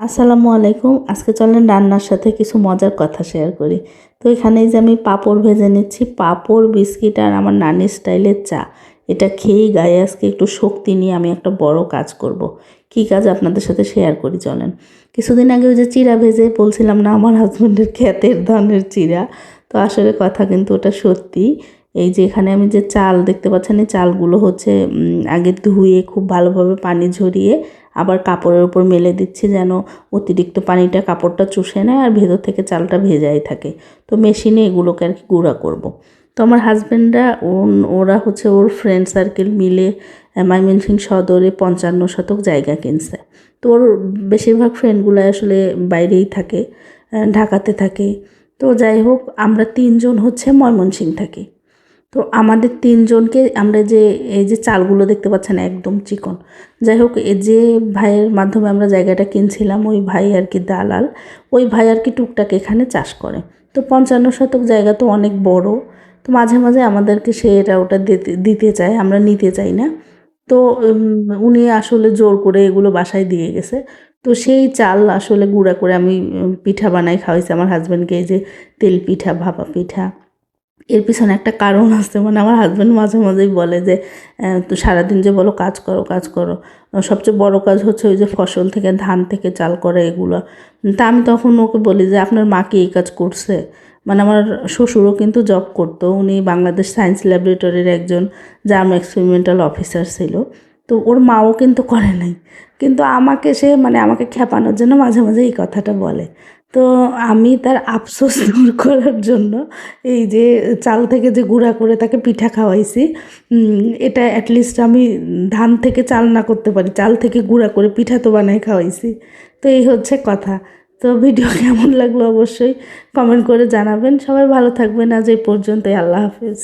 আসসালামু আলাইকুম। আজকে চলেন রান্নার সাথে কিছু মজার কথা শেয়ার করি। তো এখানে এই যে আমি পাঁপড় ভেজে নিচ্ছি। পাঁপড়, বিস্কিট আর আমার নানির স্টাইলের চা। এটা খেয়েই গায়ে আজকে একটু শক্তি নিয়ে আমি একটা বড় কাজ করব। কী কাজ আপনাদের সাথে শেয়ার করি চলেন। কিছুদিন আগে ওই যে চিড়া ভেজে বলছিলাম না আমার হাজব্যান্ডের ক্ষেতের ধানের চিড়া। তো আসলে কথা কিন্তু ওটা সত্যি। এই যে এখানে আমি যে চাল দেখতে পাচ্ছেন, এই চালগুলো হচ্ছে আগে ধুয়ে খুব ভালোভাবে পানি ঝরিয়ে আবার কাপড়ের উপর মেলে দিচ্ছি যেন অতিরিক্ত পানিটা কাপড়টা চুষে নেয় আর ভেতর থেকে চালটা ভেজাই থাকে। তো মেশিনে এগুলোকে আর কি গুঁড়া করব। তো আমার হাজব্যান্ডরা ওরা হচ্ছে ওর ফ্রেন্ড সার্কেল মিলে ময়মনসিংহ সদরে 55 শতক জায়গা কিনছে। তো ওর বেশিরভাগ ফ্রেন্ডগুলো আসলে বাইরেই থাকে, ঢাকাতে থাকে। তো যাই হোক, আমরা 3জন হচ্ছে ময়মনসিংহ থাকি। তো আমাদের 3জনকে আমরা যে এই যে চালগুলো দেখতে পাচ্ছেন একদম চিকন। যাই হোক, এই যে ভাইয়ের মাধ্যমে আমরা জায়গাটা কিনছিলাম, ওই ভাই আর কি দালাল। ওই ভাই আর কি টুকটাক এখানে চাষ করে। তো 55 শতক জায়গা তো অনেক বড়। তো মাঝে মাঝে আমাদেরকে সে এটা ওটা দিতে চায়, আমরা নিতে চাই না। তো উনি আসলে জোর করে এগুলো বাসায় দিয়ে গেছে। তো সেই চাল আসলে গুঁড়া করে আমি পিঠা বানাই খাওয়াইছি আমার হাজব্যান্ডকে। এই যে তেল পিঠা, ভাপা পিঠা। এর পিছনে একটা কারণ আছে, মানে আমার হাজব্যান্ড মাঝে মাঝেই বলে যে তো সারাদিন যে বলো কাজ করো কাজ করো, সবচেয়ে বড় কাজ হচ্ছে ওই যে ফসল থেকে ধান থেকে চাল করা এগুলো। তা আমি তখন ওকে বলি যে আপনার মা কি এই কাজ করছে? মানে আমার শ্বশুরও কিন্তু জব করতো, উনি বাংলাদেশ সায়েন্স ল্যাবরেটরির একজন জার্ম এক্সপেরিমেন্টাল অফিসার ছিল। তো ওর মাও কিন্তু করে নাই, কিন্তু আমাকে সে মানে আমাকে খেপানোর জন্য মাঝে মাঝে এই কথাটা বলে। তো আমি তার আফসোস দূর করার জন্য এই যে চাল থেকে যে গুঁড়া করে তাকে পিঠা খাওয়াইছি। এটা অ্যাটলিস্ট আমি ধান থেকে চাল না করতে পারি, চাল থেকে গুঁড়া করে পিঠা তো বানাই খাওয়াইছি। তো এই হচ্ছে কথা। তো ভিডিও কেমন লাগলো অবশ্যই কমেন্ট করে জানাবেন। সবাই ভালো থাকবেন। আজ এই পর্যন্তই। আল্লাহ হাফেজ।